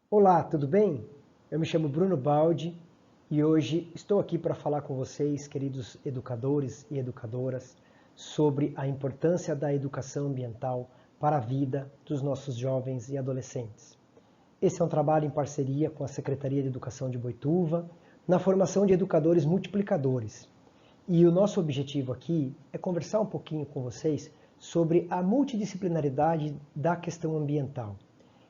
Olá, tudo bem? Eu me chamo Bruno Baldi e hoje estou aqui para falar com vocês, queridos educadores e educadoras, sobre a importância da educação ambiental para a vida dos nossos jovens e adolescentes. Esse é um trabalho em parceria com a Secretaria de Educação de Boituva, na formação de educadores multiplicadores. E o nosso objetivo aqui é conversar um pouquinho com vocês sobre a multidisciplinaridade da questão ambiental.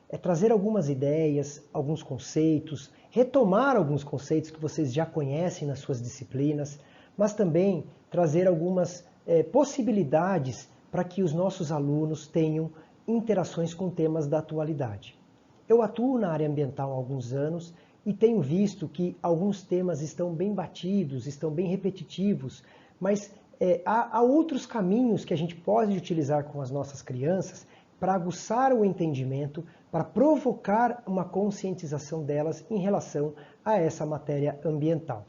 É trazer algumas ideias, alguns conceitos, retomar alguns conceitos que vocês já conhecem nas suas disciplinas, mas também trazer algumas possibilidades para que os nossos alunos tenham interações com temas da atualidade. Eu atuo na área ambiental há alguns anos e tenho visto que alguns temas estão bem batidos, estão bem repetitivos, mas há outros caminhos que a gente pode utilizar com as nossas crianças para aguçar o entendimento, para provocar uma conscientização delas em relação a essa matéria ambiental.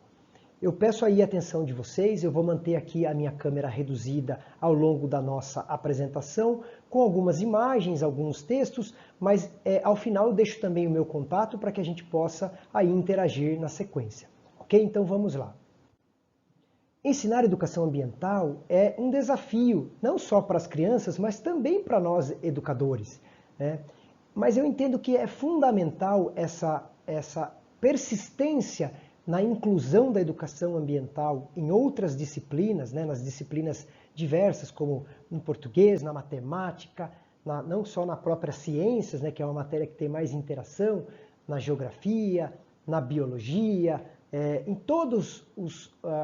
Eu peço aí a atenção de vocês, eu vou manter aqui a minha câmera reduzida ao longo da nossa apresentação, com algumas imagens, alguns textos, mas ao final eu deixo também o meu contato para que a gente possa aí interagir na sequência. Ok? Então vamos lá. Ensinar educação ambiental é um desafio, não só para as crianças, mas também para nós educadores, né? Mas eu entendo que é fundamental essa persistência na inclusão da educação ambiental em outras disciplinas, né? Nas disciplinas diversas, como no português, na matemática, não só na própria ciências, né? Que é uma matéria que tem mais interação, na geografia, na biologia, em todas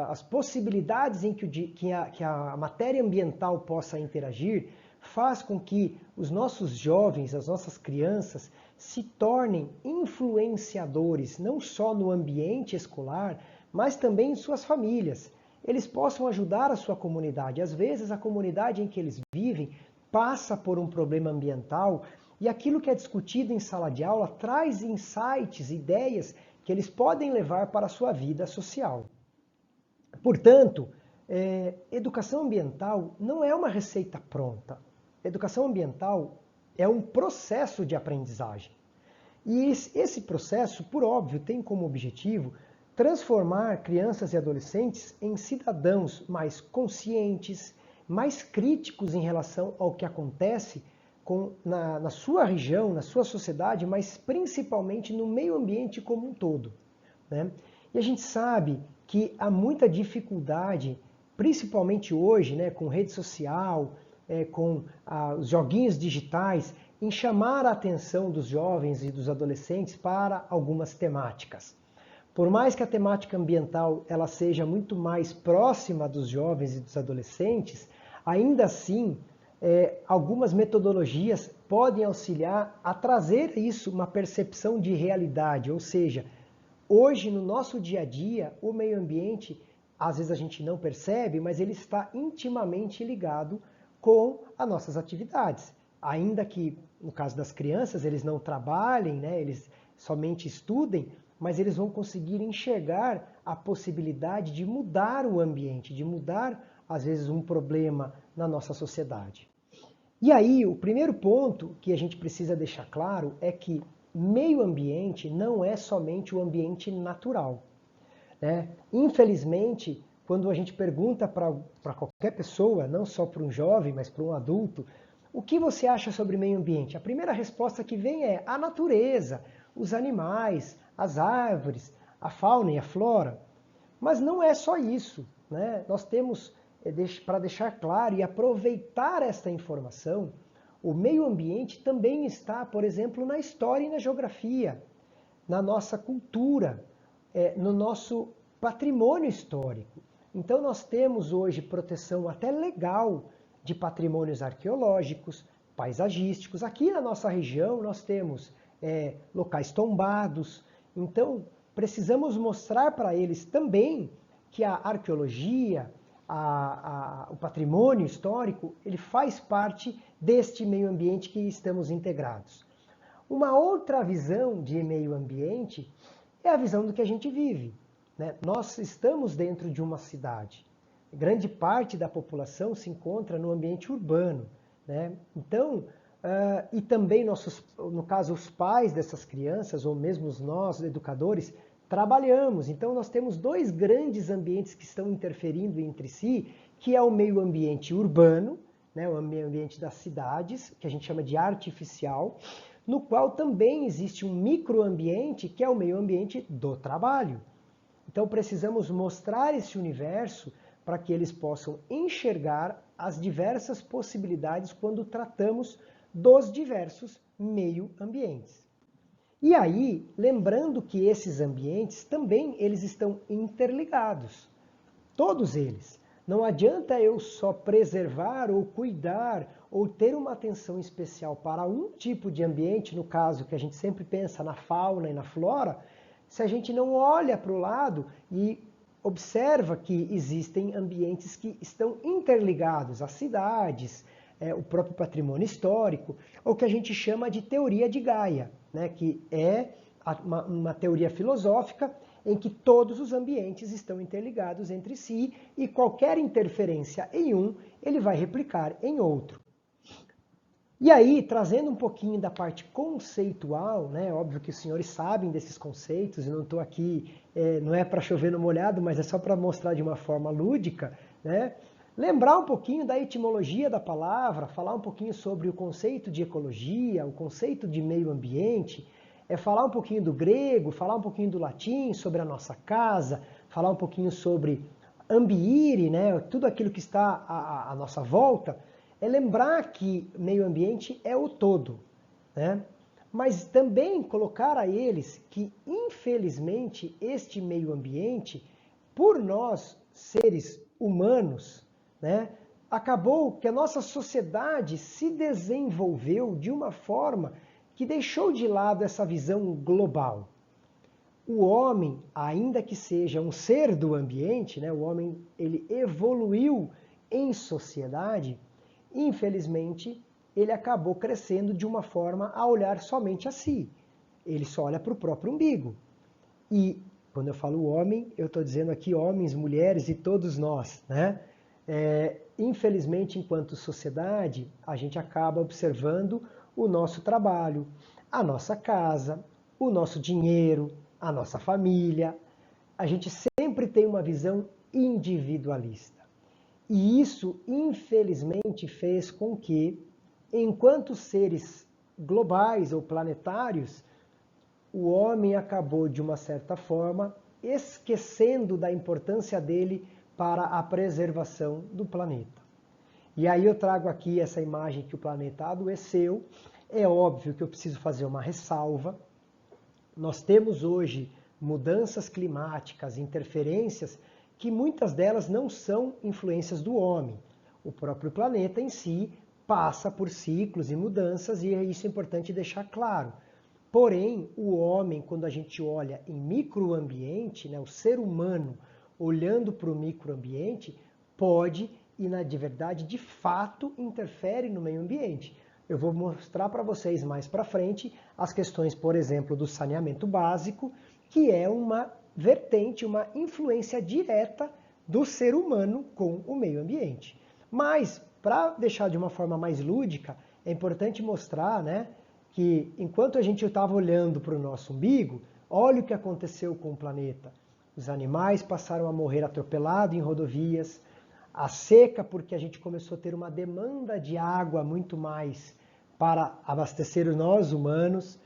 as possibilidades em que a matéria ambiental possa interagir, faz com que os nossos jovens, as nossas crianças, se tornem influenciadores, não só no ambiente escolar, mas também em suas famílias. Eles possam ajudar a sua comunidade. Às vezes, a comunidade em que eles vivem passa por um problema ambiental e aquilo que é discutido em sala de aula traz insights, ideias que eles podem levar para a sua vida social. Portanto, educação ambiental não é uma receita pronta. Educação ambiental é um processo de aprendizagem. E esse processo, por óbvio, tem como objetivo transformar crianças e adolescentes em cidadãos mais conscientes, mais críticos em relação ao que acontece na sua região, na sua sociedade, mas principalmente no meio ambiente como um todo, né? E a gente sabe que há muita dificuldade, principalmente hoje, né, com rede social, com os joguinhos digitais, em chamar a atenção dos jovens e dos adolescentes para algumas temáticas. Por mais que a temática ambiental ela seja muito mais próxima dos jovens e dos adolescentes, ainda assim, algumas metodologias podem auxiliar a trazer isso, uma percepção de realidade, ou seja, hoje no nosso dia a dia, o meio ambiente, às vezes a gente não percebe, mas ele está intimamente ligado com as nossas atividades. Ainda que, no caso das crianças, eles não trabalhem, né, eles somente estudem, mas eles vão conseguir enxergar a possibilidade de mudar o ambiente, de mudar, às vezes, um problema na nossa sociedade. E aí, o primeiro ponto que a gente precisa deixar claro é que meio ambiente não é somente o ambiente natural, né? Infelizmente, quando a gente pergunta para qualquer pessoa, não só para um jovem, mas para um adulto, o que você acha sobre meio ambiente? A primeira resposta que vem é a natureza, os animais, as árvores, a fauna e a flora. Mas não é só isso, né? Nós temos, para deixar claro e aproveitar esta informação, o meio ambiente também está, por exemplo, na história e na geografia, na nossa cultura, no nosso patrimônio histórico. Então nós temos hoje proteção até legal de patrimônios arqueológicos, paisagísticos. Aqui na nossa região nós temos locais tombados. Então precisamos mostrar para eles também que a arqueologia, o patrimônio histórico, ele faz parte deste meio ambiente que estamos integrados. Uma outra visão de meio ambiente é a visão do que a gente vive, né? Nós estamos dentro de uma cidade. Grande parte da população se encontra no ambiente urbano, né? Então, e também no caso, os pais dessas crianças, ou mesmo nós, educadores, trabalhamos. Então, nós temos dois grandes ambientes que estão interferindo entre si, que é o meio ambiente urbano, né, o meio ambiente das cidades, que a gente chama de artificial, no qual também existe um microambiente, que é o meio ambiente do trabalho. Então, precisamos mostrar esse universo para que eles possam enxergar as diversas possibilidades quando tratamos dos diversos meio-ambientes. E aí, lembrando que esses ambientes também eles estão interligados, todos eles. Não adianta eu só preservar ou cuidar ou ter uma atenção especial para um tipo de ambiente, no caso que a gente sempre pensa na fauna e na flora, se a gente não olha para o lado e observa que existem ambientes que estão interligados, as cidades, o próprio patrimônio histórico, ou que a gente chama de teoria de Gaia, né, que é uma teoria filosófica em que todos os ambientes estão interligados entre si e qualquer interferência em um, ele vai replicar em outro. E aí, trazendo um pouquinho da parte conceitual, né? Óbvio que os senhores sabem desses conceitos, e não estou aqui, não é para chover no molhado, mas é só para mostrar de uma forma lúdica, né? Lembrar um pouquinho da etimologia da palavra, falar um pouquinho sobre o conceito de ecologia, o conceito de meio ambiente, falar um pouquinho do grego, falar um pouquinho do latim, sobre a nossa casa, falar um pouquinho sobre ambiire, né? Tudo aquilo que está à nossa volta, lembrar que meio ambiente é o todo, né? Mas também colocar a eles que, infelizmente, este meio ambiente, por nós, seres humanos, né, acabou que a nossa sociedade se desenvolveu de uma forma que deixou de lado essa visão global. O homem, ainda que seja um ser do ambiente, né, o homem ele evoluiu em sociedade, infelizmente, ele acabou crescendo de uma forma a olhar somente a si. Ele só olha para o próprio umbigo. E quando eu falo homem, eu estou dizendo aqui homens, mulheres e todos nós, né? Infelizmente, enquanto sociedade, a gente acaba observando o nosso trabalho, a nossa casa, o nosso dinheiro, a nossa família. A gente sempre tem uma visão individualista. E isso, infelizmente, fez com que, enquanto seres globais ou planetários, o homem acabou, de uma certa forma, esquecendo da importância dele para a preservação do planeta. E aí eu trago aqui essa imagem que o planeta adoeceu. É óbvio que eu preciso fazer uma ressalva. Nós temos hoje mudanças climáticas, interferências, que muitas delas não são influências do homem. O próprio planeta em si passa por ciclos e mudanças, e isso é importante deixar claro. Porém, o homem, quando a gente olha em microambiente, né, o ser humano olhando para o microambiente, pode e, na verdade, de fato, interfere no meio ambiente. Eu vou mostrar para vocês mais para frente as questões, por exemplo, do saneamento básico, que é uma vertente, uma influência direta do ser humano com o meio ambiente. Mas, para deixar de uma forma mais lúdica, é importante mostrar, né, que enquanto a gente estava olhando para o nosso umbigo, olha o que aconteceu com o planeta. Os animais passaram a morrer atropelados em rodovias, a seca porque a gente começou a ter uma demanda de água muito mais para abastecer nós humanos,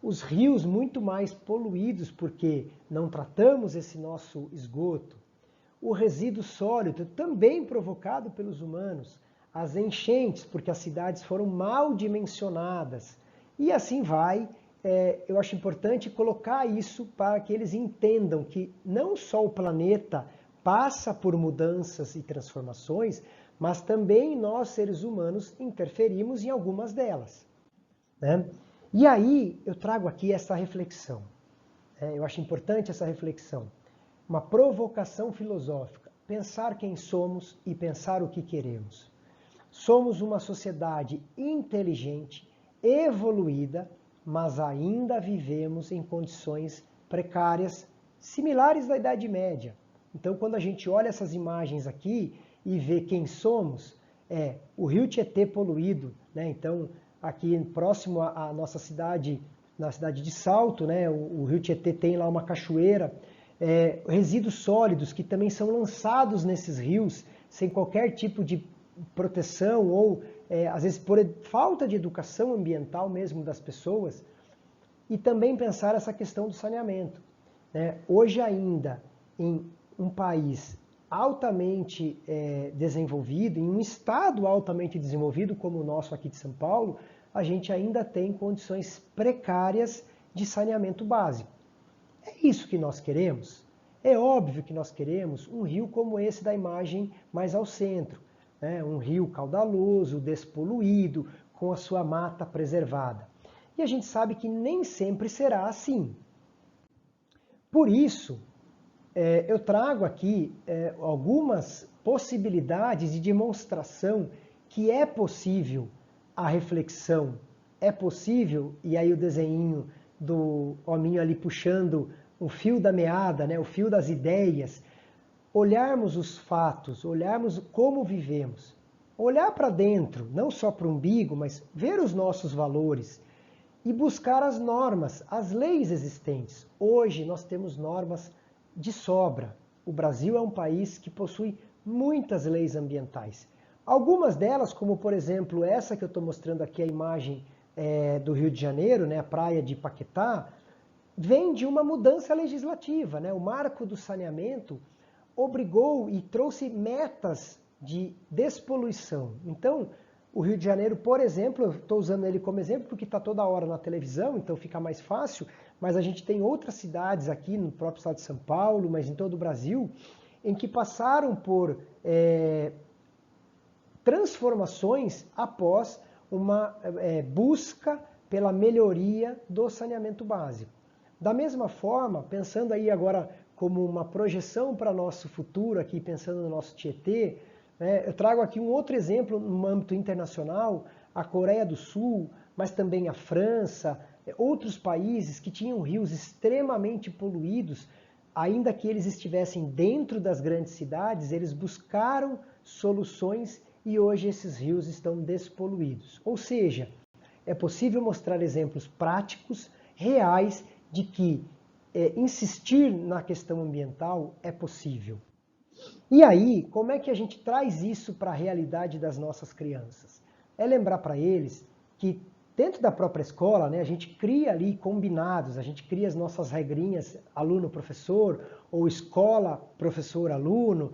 os rios muito mais poluídos porque não tratamos esse nosso esgoto, o resíduo sólido também provocado pelos humanos, as enchentes porque as cidades foram mal dimensionadas e assim vai. Eu acho importante colocar isso para que eles entendam que não só o planeta passa por mudanças e transformações, mas também nós, seres humanos, interferimos em algumas delas, né? E aí eu trago aqui essa reflexão. Eu acho importante essa reflexão. Uma provocação filosófica. Pensar quem somos e pensar o que queremos. Somos uma sociedade inteligente, evoluída, mas ainda vivemos em condições precárias, similares da Idade Média. Então, quando a gente olha essas imagens aqui e vê quem somos, o rio Tietê poluído, né? Então, aqui próximo à nossa cidade, na cidade de Salto, né? O Rio Tietê tem lá uma cachoeira, resíduos sólidos que também são lançados nesses rios sem qualquer tipo de proteção ou, às vezes, por falta de educação ambiental mesmo das pessoas. E também pensar essa questão do saneamento, né? Hoje ainda, em um país altamente desenvolvido, em um estado altamente desenvolvido como o nosso aqui de São Paulo, a gente ainda tem condições precárias de saneamento básico. É isso que nós queremos? É óbvio que nós queremos um rio como esse da imagem mais ao centro, né? Um rio caudaloso, despoluído, com a sua mata preservada. E a gente sabe que nem sempre será assim. Por isso, eu trago aqui algumas possibilidades de demonstração que é possível a reflexão, é possível, e aí o desenho do hominho ali puxando o fio da meada, né, o fio das ideias, olharmos os fatos, olharmos como vivemos, olhar para dentro, não só para o umbigo, mas ver os nossos valores e buscar as normas, as leis existentes. Hoje nós temos normas de sobra. O Brasil é um país que possui muitas leis ambientais. Algumas delas, como por exemplo essa que eu estou mostrando aqui, a imagem do Rio de Janeiro, né, a praia de Paquetá, vem de uma mudança legislativa, né? O Marco do Saneamento obrigou e trouxe metas de despoluição. Então, o Rio de Janeiro, por exemplo, eu estou usando ele como exemplo porque está toda hora na televisão, então fica mais fácil, mas a gente tem outras cidades aqui no próprio estado de São Paulo, mas em todo o Brasil, em que passaram por transformações após uma busca pela melhoria do saneamento básico. Da mesma forma, pensando aí agora como uma projeção para nosso futuro, aqui pensando no nosso Tietê, eu trago aqui um outro exemplo no âmbito internacional, a Coreia do Sul, mas também a França, outros países que tinham rios extremamente poluídos, ainda que eles estivessem dentro das grandes cidades, eles buscaram soluções e hoje esses rios estão despoluídos. Ou seja, é possível mostrar exemplos práticos, reais, de que insistir na questão ambiental é possível. E aí, como é que a gente traz isso para a realidade das nossas crianças? É lembrar para eles que dentro da própria escola, né, a gente cria ali combinados, a gente cria as nossas regrinhas aluno-professor ou escola-professor-aluno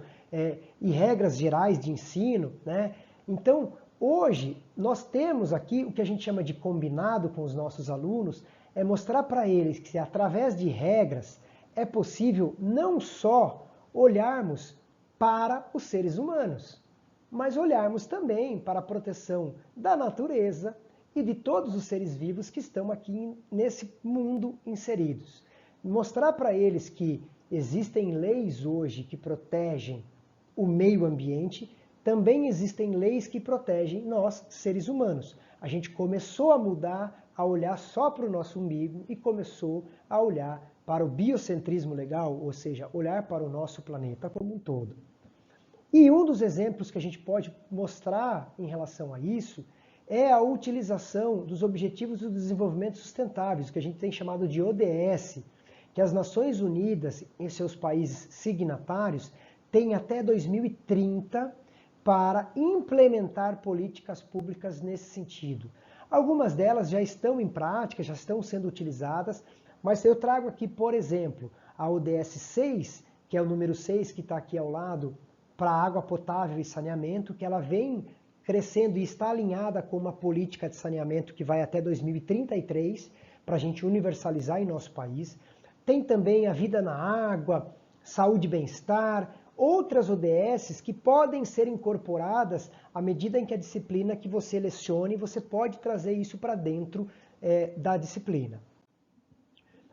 e regras gerais de ensino, né? Então, hoje, nós temos aqui o que a gente chama de combinado com os nossos alunos, é mostrar para eles que através de regras é possível não só olharmos para os seres humanos, mas olharmos também para a proteção da natureza e de todos os seres vivos que estão aqui nesse mundo inseridos. Mostrar para eles que existem leis hoje que protegem o meio ambiente, também existem leis que protegem nós, seres humanos. A gente começou a mudar, a olhar só para o nosso umbigo e começou a olhar para o biocentrismo legal, ou seja, olhar para o nosso planeta como um todo. E um dos exemplos que a gente pode mostrar em relação a isso é a utilização dos Objetivos do Desenvolvimento Sustentáveis, que a gente tem chamado de ODS, que as Nações Unidas, em seus países signatários, têm até 2030 para implementar políticas públicas nesse sentido. Algumas delas já estão em prática, já estão sendo utilizadas, mas eu trago aqui, por exemplo, a ODS 6, que é o número 6 que está aqui ao lado, para água potável e saneamento, que ela vem crescendo e está alinhada com uma política de saneamento que vai até 2033, para a gente universalizar em nosso país. Tem também a vida na água, saúde e bem-estar, outras ODSs que podem ser incorporadas à medida em que a disciplina que você lecione, você pode trazer isso para dentro da disciplina.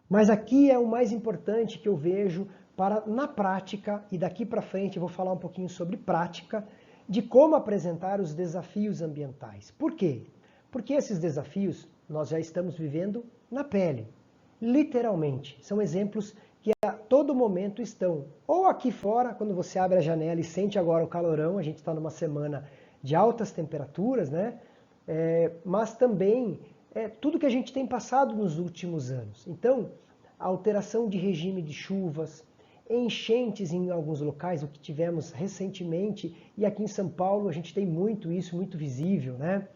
Mas aqui é o mais importante que eu vejo para, na prática, e daqui para frente eu vou falar um pouquinho sobre prática, de como apresentar os desafios ambientais. Por quê? Porque esses desafios nós já estamos vivendo na pele, literalmente. São exemplos que a todo momento estão ou aqui fora, quando você abre a janela e sente agora o calorão, a gente está numa semana de altas temperaturas, né? mas também tudo que a gente tem passado nos últimos anos. Então, a alteração de regime de chuvas, enchentes em alguns locais, o que tivemos recentemente, e aqui em São Paulo a gente tem muito isso, muito visível, né?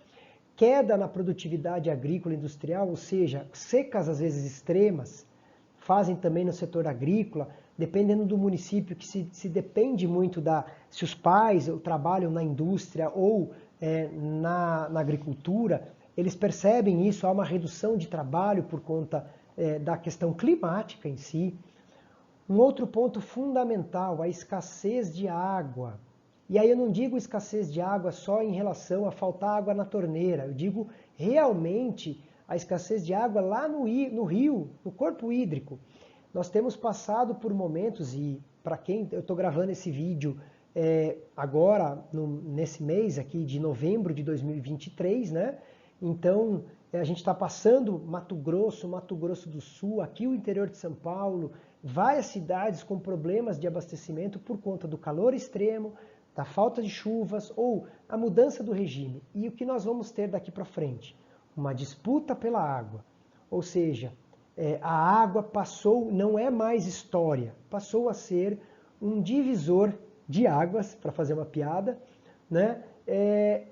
Queda na produtividade agrícola e industrial, ou seja, secas às vezes extremas, fazem também no setor agrícola, dependendo do município, que se depende muito se os pais trabalham na indústria ou na agricultura, eles percebem isso, há uma redução de trabalho por conta da questão climática em si. Um outro ponto fundamental, a escassez de água. E aí eu não digo escassez de água só em relação a faltar água na torneira, eu digo realmente a escassez de água lá no rio, no corpo hídrico. Nós temos passado por momentos, e para quem eu estou gravando esse vídeo agora, nesse mês aqui de novembro de 2023, né? Então, a gente está passando Mato Grosso do Sul, aqui o interior de São Paulo, várias cidades com problemas de abastecimento por conta do calor extremo, da falta de chuvas ou a mudança do regime. E o que nós vamos ter daqui para frente? Uma disputa pela água. Ou seja, a água passou, não é mais história, passou a ser um divisor de águas, para fazer uma piada, né?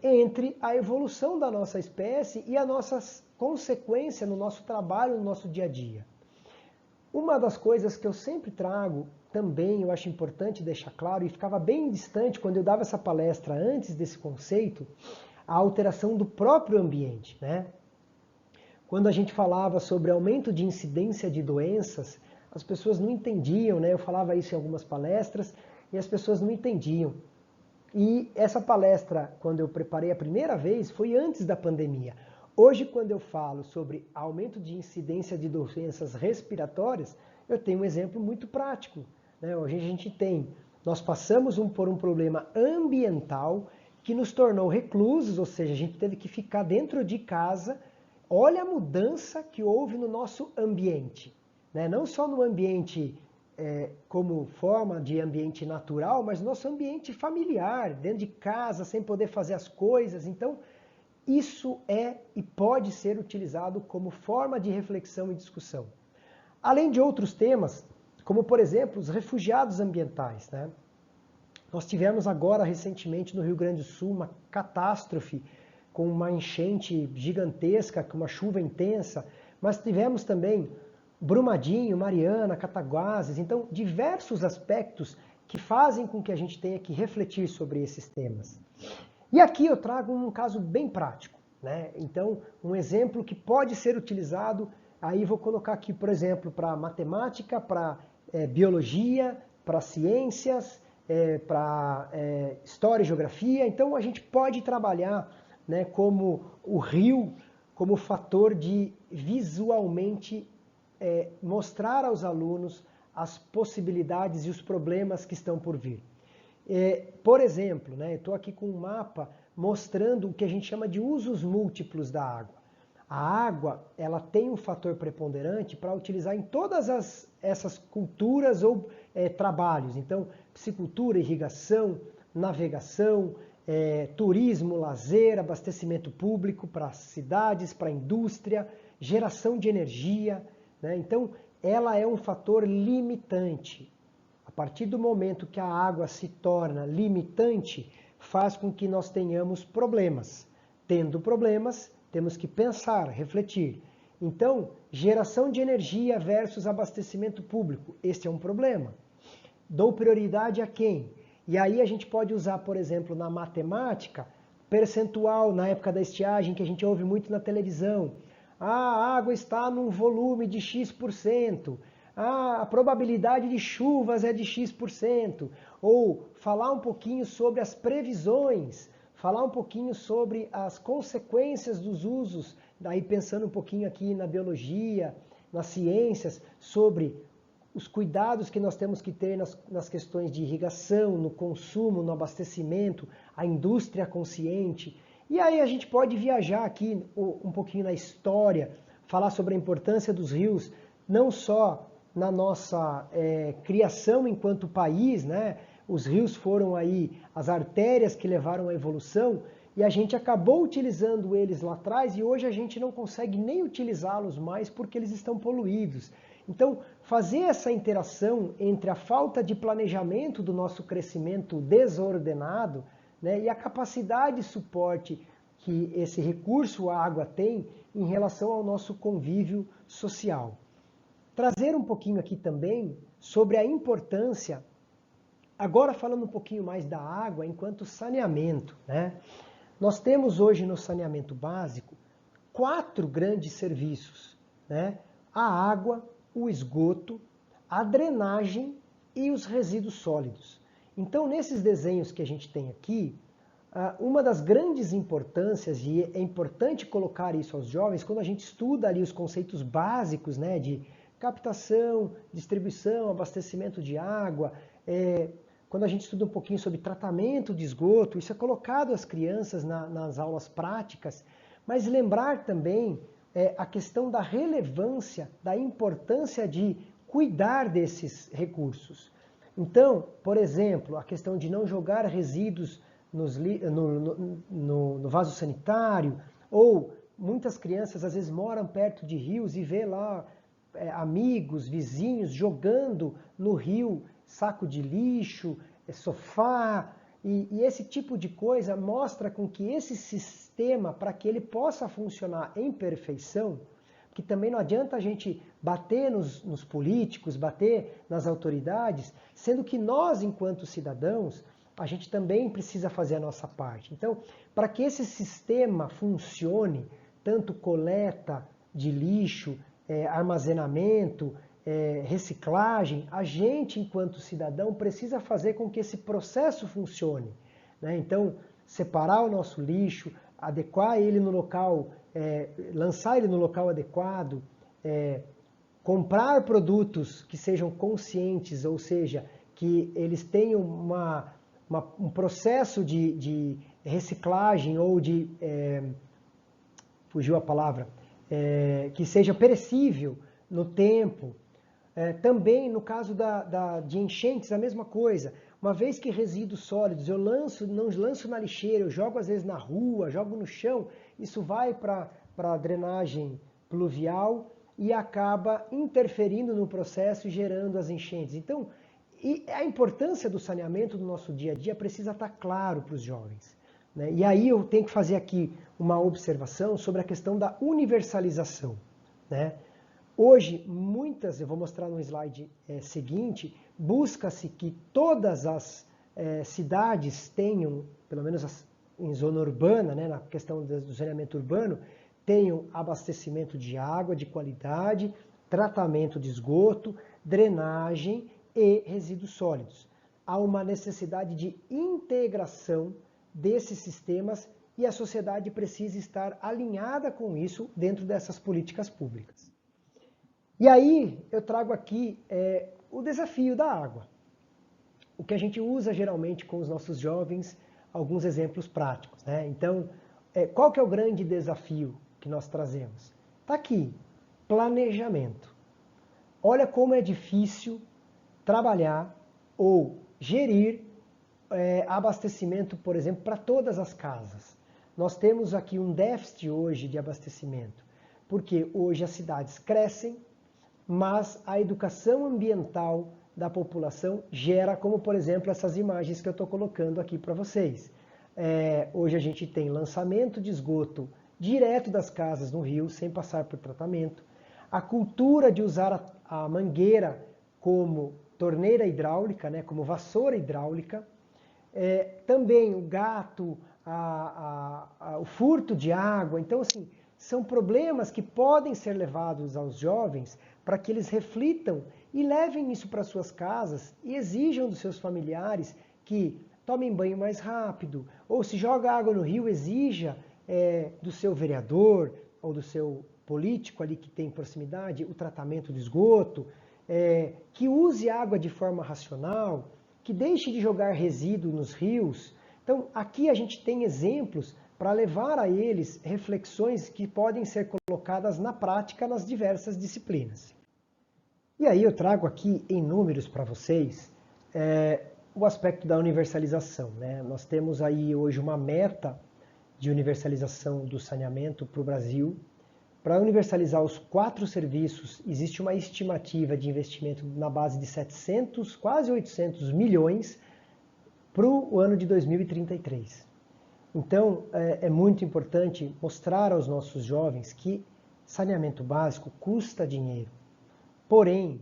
Entre a evolução da nossa espécie e a nossa consequência no nosso trabalho, no nosso dia a dia. Uma das coisas que eu sempre trago, também eu acho importante deixar claro, e ficava bem distante quando eu dava essa palestra antes desse conceito, a alteração do próprio ambiente, né? Quando a gente falava sobre aumento de incidência de doenças, as pessoas não entendiam, né? Eu falava isso em algumas palestras e as pessoas não entendiam. E essa palestra, quando eu preparei a primeira vez, foi antes da pandemia. Hoje, quando eu falo sobre aumento de incidência de doenças respiratórias, eu tenho um exemplo muito prático, né? Hoje nós passamos por um problema ambiental que nos tornou reclusos, ou seja, a gente teve que ficar dentro de casa. Olha a mudança que houve no nosso ambiente, né? Não só no ambiente como forma de ambiente natural, mas no nosso ambiente familiar, dentro de casa, sem poder fazer as coisas. Então, isso e pode ser utilizado como forma de reflexão e discussão. Além de outros temas, como por exemplo, os refugiados ambientais, né? Nós tivemos agora, recentemente, no Rio Grande do Sul, uma catástrofe com uma enchente gigantesca, com uma chuva intensa, mas tivemos também Brumadinho, Mariana, Cataguases, então diversos aspectos que fazem com que a gente tenha que refletir sobre esses temas. E aqui eu trago um caso bem prático, né? Então, um exemplo que pode ser utilizado, aí vou colocar aqui, por exemplo, para matemática, para biologia, para ciências, para história e geografia. Então, a gente pode trabalhar, né, como o rio, como fator de visualmente mostrar aos alunos as possibilidades e os problemas que estão por vir. Por exemplo, né, eu estou aqui com um mapa mostrando o que a gente chama de usos múltiplos da água. A água, ela tem um fator preponderante para utilizar em todas essas culturas ou trabalhos. Então, piscicultura, irrigação, navegação, turismo, lazer, abastecimento público para cidades, para a indústria, geração de energia, né? Então, ela é um fator limitante. A partir do momento que a água se torna limitante, faz com que nós tenhamos problemas. Tendo problemas, temos que pensar, refletir. Então, geração de energia versus abastecimento público, este é um problema. Dou prioridade a quem? E aí a gente pode usar, por exemplo, na matemática, percentual na época da estiagem, que a gente ouve muito na televisão. A água está num volume de X%. A probabilidade de chuvas é de X%. Ou falar um pouquinho sobre as previsões, falar um pouquinho sobre as consequências dos usos, daí pensando um pouquinho aqui na biologia, nas ciências, sobre os cuidados que nós temos que ter nas questões de irrigação, no consumo, no abastecimento, a indústria consciente. E aí a gente pode viajar aqui um pouquinho na história, falar sobre a importância dos rios, não só na nossa criação enquanto país, né? Os rios foram aí as artérias que levaram à evolução, e a gente acabou utilizando eles lá atrás e hoje a gente não consegue nem utilizá-los mais porque eles estão poluídos. Então, fazer essa interação entre a falta de planejamento do nosso crescimento desordenado, né, e a capacidade de suporte que esse recurso, a água, tem em relação ao nosso convívio social. Trazer um pouquinho aqui também sobre a importância, agora falando um pouquinho mais da água enquanto saneamento, né? Nós temos hoje no saneamento básico 4 grandes serviços, né? A água, o esgoto, a drenagem e os resíduos sólidos. Então, nesses desenhos que a gente tem aqui, uma das grandes importâncias, e é importante colocar isso aos jovens, quando a gente estuda ali os conceitos básicos, né, de captação, distribuição, abastecimento de água, quando a gente estuda um pouquinho sobre tratamento de esgoto, isso é colocado às crianças nas aulas práticas, mas lembrar também a questão da relevância, da importância de cuidar desses recursos. Então, por exemplo, a questão de não jogar resíduos no vaso sanitário, ou muitas crianças às vezes moram perto de rios e vê lá amigos, vizinhos jogando no rio saco de lixo, sofá, e esse tipo de coisa mostra com que esse sistema, para que ele possa funcionar em perfeição, porque também não adianta a gente bater nos políticos, bater nas autoridades, sendo que nós, enquanto cidadãos, a gente também precisa fazer a nossa parte. Então, para que esse sistema funcione, tanto coleta de lixo, armazenamento, reciclagem, a gente, enquanto cidadão, precisa fazer com que esse processo funcione, né? Então, separar o nosso lixo, adequar ele no local, lançar ele no local adequado, comprar produtos que sejam conscientes, ou seja, que eles tenham um processo de reciclagem ou de, fugiu a palavra, que seja perecível no tempo. Também no caso de enchentes, a mesma coisa. Uma vez que resíduos sólidos eu não lanço na lixeira, eu jogo às vezes na rua, jogo no chão, isso vai para a drenagem pluvial e acaba interferindo no processo e gerando as enchentes. Então, a importância do saneamento do nosso dia a dia precisa estar claro para os jovens, né? E aí eu tenho que fazer aqui uma observação sobre a questão da universalização, né? Hoje, eu vou mostrar no slide seguinte, busca-se que todas as cidades tenham, pelo menos em zona urbana, né, na questão do saneamento urbano, tenham abastecimento de água de qualidade, tratamento de esgoto, drenagem e resíduos sólidos. Há uma necessidade de integração desses sistemas e a sociedade precisa estar alinhada com isso dentro dessas políticas públicas. E aí eu trago aqui o desafio da água. O que a gente usa geralmente com os nossos jovens, alguns exemplos práticos, né? Então, qual que é o grande desafio que nós trazemos? Está aqui, planejamento. Olha como é difícil trabalhar ou gerir abastecimento, por exemplo, para todas as casas. Nós temos aqui um déficit hoje de abastecimento, porque hoje as cidades crescem, mas a educação ambiental da população gera, como por exemplo essas imagens que eu estou colocando aqui para vocês. Hoje a gente tem lançamento de esgoto direto das casas no rio, sem passar por tratamento. A cultura de usar a mangueira como torneira hidráulica, né, como vassoura hidráulica. Também o gato, o furto de água. Então, assim, são problemas que podem ser levados aos jovens para que eles reflitam e levem isso para suas casas e exijam dos seus familiares que tomem banho mais rápido, ou se joga água no rio, exija do seu vereador ou do seu político ali que tem proximidade o tratamento do esgoto, que use água de forma racional, que deixe de jogar resíduo nos rios. Então, aqui a gente tem exemplos para levar a eles reflexões que podem ser colocadas na prática nas diversas disciplinas. E aí eu trago aqui em números para vocês o aspecto da universalização, né? Nós temos aí hoje uma meta de universalização do saneamento para o Brasil. Para universalizar os 4 serviços, existe uma estimativa de investimento na base de 700, quase 800 milhões para o ano de 2033. Então, é muito importante mostrar aos nossos jovens que saneamento básico custa dinheiro. Porém,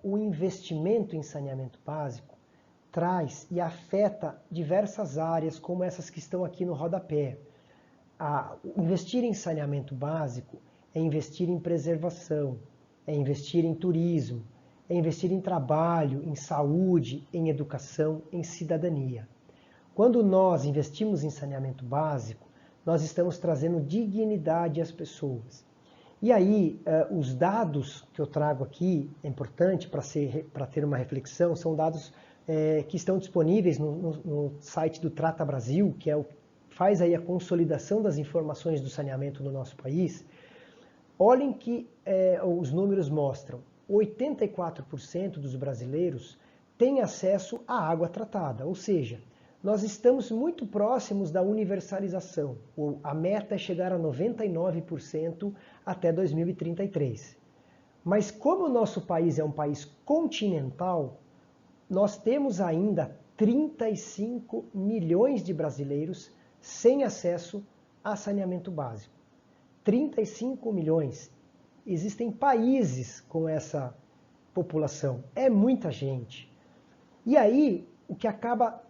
o investimento em saneamento básico traz e afeta diversas áreas, como essas que estão aqui no rodapé. Investir em saneamento básico é investir em preservação, é investir em turismo, é investir em trabalho, em saúde, em educação, em cidadania. Quando nós investimos em saneamento básico, nós estamos trazendo dignidade às pessoas. E aí, os dados que eu trago aqui, é importante para ter uma reflexão, são dados que estão disponíveis no site do Trata Brasil, que faz aí a consolidação das informações do saneamento no nosso país. Olhem que os números mostram: 84% dos brasileiros têm acesso à água tratada, ou seja, nós estamos muito próximos da universalização. A meta é chegar a 99% até 2033. Mas como o nosso país é um país continental, nós temos ainda 35 milhões de brasileiros sem acesso a saneamento básico. 35 milhões. Existem países com essa população. É muita gente. E aí, o que acaba...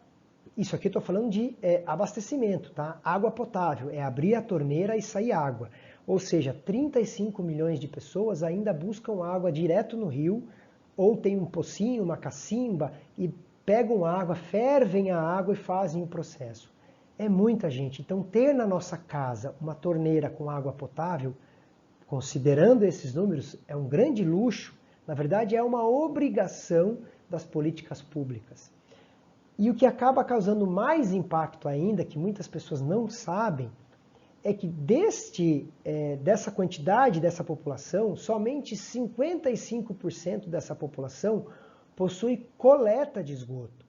Isso aqui eu estou falando de abastecimento, tá? Água potável, é abrir a torneira e sair água. Ou seja, 35 milhões de pessoas ainda buscam água direto no rio, ou tem um pocinho, uma cacimba, e pegam água, fervem a água e fazem o processo. É muita gente. Então, ter na nossa casa uma torneira com água potável, considerando esses números, é um grande luxo. Na verdade, é uma obrigação das políticas públicas. E o que acaba causando mais impacto ainda, que muitas pessoas não sabem, é que dessa quantidade dessa população, somente 55% dessa população possui coleta de esgoto.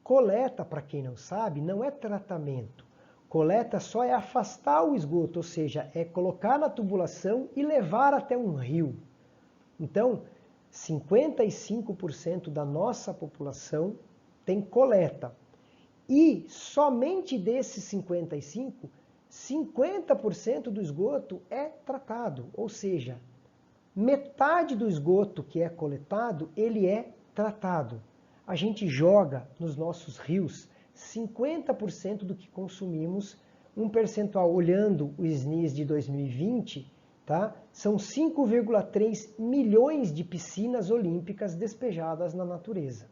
Coleta, para quem não sabe, não é tratamento. Coleta só é afastar o esgoto, ou seja, é colocar na tubulação e levar até um rio. Então, 55% da nossa população tem coleta. E somente desses 55%, 50% do esgoto é tratado. Ou seja, metade do esgoto que é coletado, ele é tratado. A gente joga nos nossos rios 50% do que consumimos, um percentual, olhando o SNIS de 2020, tá? São 5,3 milhões de piscinas olímpicas despejadas na natureza.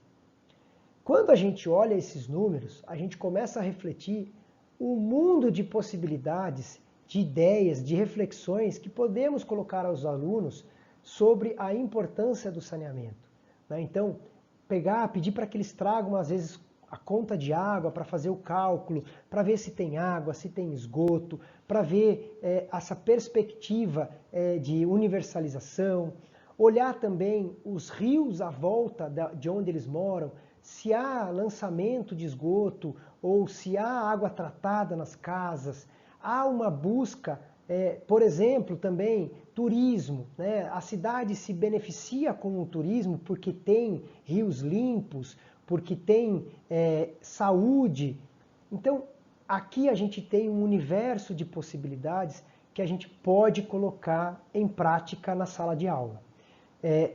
Quando a gente olha esses números, a gente começa a refletir o mundo de possibilidades, de ideias, de reflexões que podemos colocar aos alunos sobre a importância do saneamento. Então, pedir para que eles tragam, às vezes, a conta de água para fazer o cálculo, para ver se tem água, se tem esgoto, para ver essa perspectiva de universalização, olhar também os rios à volta de onde eles moram, se há lançamento de esgoto ou se há água tratada nas casas, há uma busca, por exemplo, também turismo, né? A cidade se beneficia com o turismo porque tem rios limpos, porque tem saúde. Então, aqui a gente tem um universo de possibilidades que a gente pode colocar em prática na sala de aula.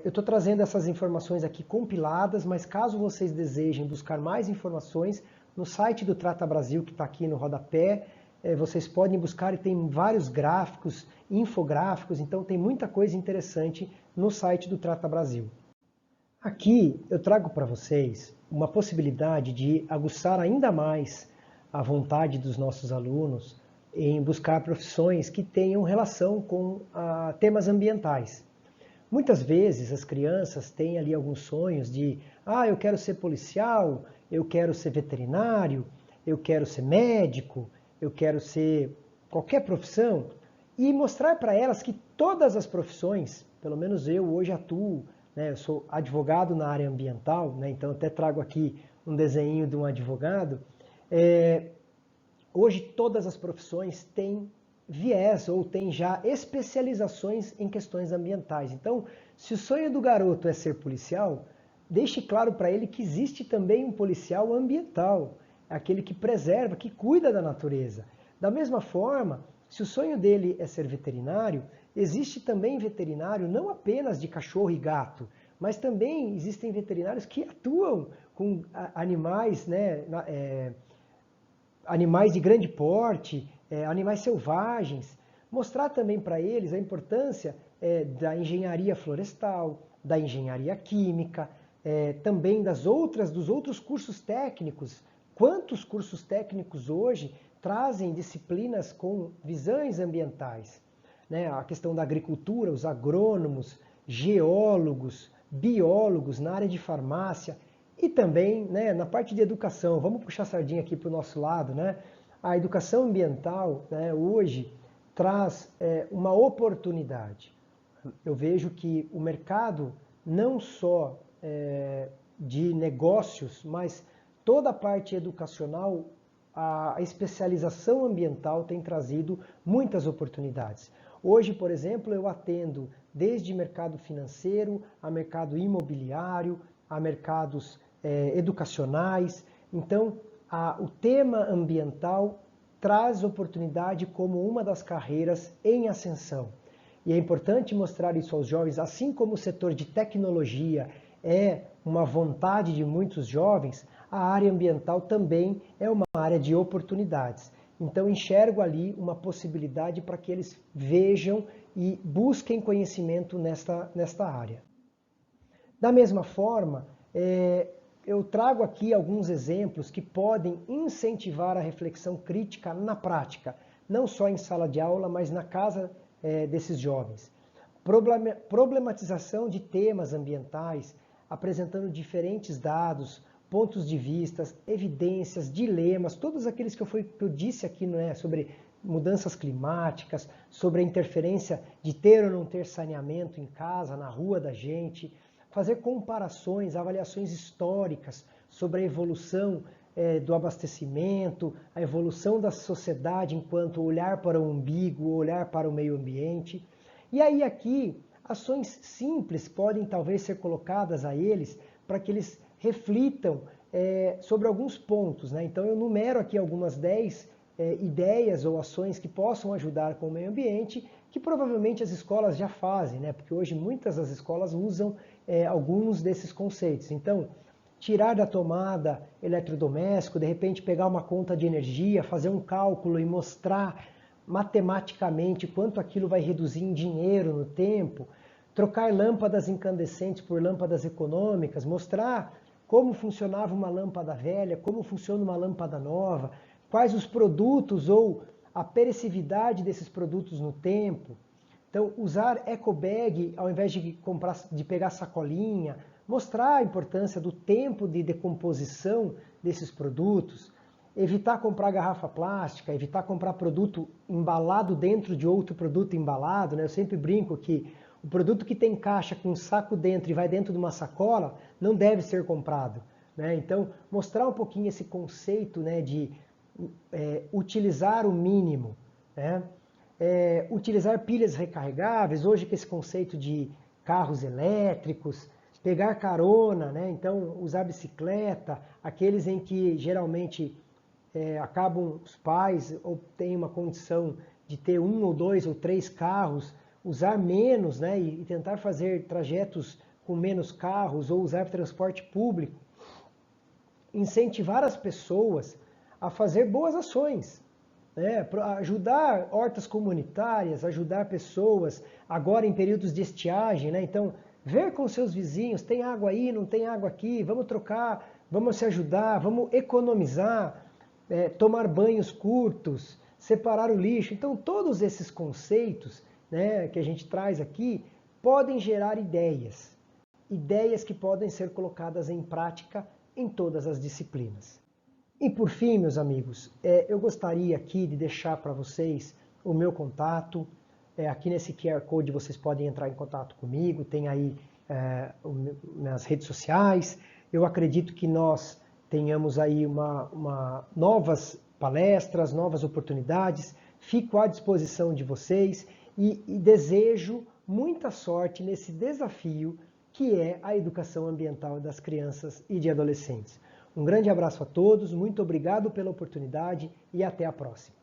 Eu estou trazendo essas informações aqui compiladas, mas caso vocês desejem buscar mais informações, no site do Trata Brasil, que está aqui no rodapé, vocês podem buscar e tem vários gráficos, infográficos, então tem muita coisa interessante no site do Trata Brasil. Aqui eu trago para vocês uma possibilidade de aguçar ainda mais a vontade dos nossos alunos em buscar profissões que tenham relação com temas ambientais. Muitas vezes as crianças têm ali alguns sonhos de eu quero ser policial, eu quero ser veterinário, eu quero ser médico, eu quero ser qualquer profissão, e mostrar para elas que todas as profissões, pelo menos eu hoje atuo, né, eu sou advogado na área ambiental, né, então até trago aqui um desenho de um advogado, Hoje todas as profissões têm viés ou têm já especializações em questões ambientais. Então, se o sonho do garoto é ser policial, deixe claro para ele que existe também um policial ambiental, aquele que preserva, que cuida da natureza. Da mesma forma, se o sonho dele é ser veterinário, existe também veterinário não apenas de cachorro e gato, mas também existem veterinários que atuam com animais, né, animais de grande porte, animais selvagens. Mostrar também para eles a importância da engenharia florestal, da engenharia química, também dos outros cursos técnicos. Quantos cursos técnicos hoje trazem disciplinas com visões ambientais? Né? A questão da agricultura, os agrônomos, geólogos, biólogos na área de farmácia e também, né, na parte de educação. Vamos puxar a sardinha aqui para o nosso lado, né? A educação ambiental, né, hoje traz uma oportunidade. Eu vejo que o mercado não só de negócios, mas toda a parte educacional, a especialização ambiental tem trazido muitas oportunidades. Hoje, por exemplo, eu atendo desde mercado financeiro, a mercado imobiliário, a mercados educacionais. Então, o tema ambiental traz oportunidade como uma das carreiras em ascensão. E é importante mostrar isso aos jovens, assim como o setor de tecnologia é uma vontade de muitos jovens, a área ambiental também é uma área de oportunidades. Então enxergo ali uma possibilidade para que eles vejam e busquem conhecimento nesta área. Da mesma forma, eu trago aqui alguns exemplos que podem incentivar a reflexão crítica na prática, não só em sala de aula, mas na casa desses jovens. Problematização de temas ambientais, apresentando diferentes dados, pontos de vista, evidências, dilemas, todos aqueles que eu disse aqui, não é, sobre mudanças climáticas, sobre a interferência de ter ou não ter saneamento em casa, na rua da gente, fazer comparações, avaliações históricas sobre a evolução do abastecimento, a evolução da sociedade enquanto olhar para o umbigo, olhar para o meio ambiente. E aí aqui, ações simples podem talvez ser colocadas a eles para que eles reflitam sobre alguns pontos, né? Então eu numero aqui algumas 10 ideias ou ações que possam ajudar com o meio ambiente, que provavelmente as escolas já fazem, né? Porque hoje muitas das escolas usam alguns desses conceitos. Então, tirar da tomada eletrodoméstico, de repente pegar uma conta de energia, fazer um cálculo e mostrar matematicamente quanto aquilo vai reduzir em dinheiro no tempo, trocar lâmpadas incandescentes por lâmpadas econômicas, mostrar como funcionava uma lâmpada velha, como funciona uma lâmpada nova, quais os produtos ou a perecividade desses produtos no tempo. Então, usar eco bag ao invés de pegar sacolinha, mostrar a importância do tempo de decomposição desses produtos, evitar comprar garrafa plástica, evitar comprar produto embalado dentro de outro produto embalado, né? Eu sempre brinco que o produto que tem caixa com um saco dentro e vai dentro de uma sacola não deve ser comprado, né? Então, mostrar um pouquinho esse conceito, né, de utilizar o mínimo, né? Utilizar pilhas recarregáveis, hoje com esse conceito de carros elétricos, pegar carona, né? Então usar bicicleta, aqueles em que geralmente acabam os pais ou têm uma condição de ter 1 ou 2 ou 3 carros, usar menos, né? E tentar fazer trajetos com menos carros ou usar transporte público. Incentivar as pessoas a fazer boas ações, né? Ajudar hortas comunitárias, ajudar pessoas agora em períodos de estiagem, né? Então, ver com seus vizinhos, tem água aí, não tem água aqui, vamos trocar, vamos se ajudar, vamos economizar, tomar banhos curtos, separar o lixo. Então, todos esses conceitos, né, que a gente traz aqui podem gerar ideias que podem ser colocadas em prática em todas as disciplinas. E por fim, meus amigos, eu gostaria aqui de deixar para vocês o meu contato. Aqui nesse QR Code vocês podem entrar em contato comigo, tem aí nas redes sociais. Eu acredito que nós tenhamos aí novas palestras, novas oportunidades. Fico à disposição de vocês e desejo muita sorte nesse desafio que é a educação ambiental das crianças e de adolescentes. Um grande abraço a todos, muito obrigado pela oportunidade e até a próxima.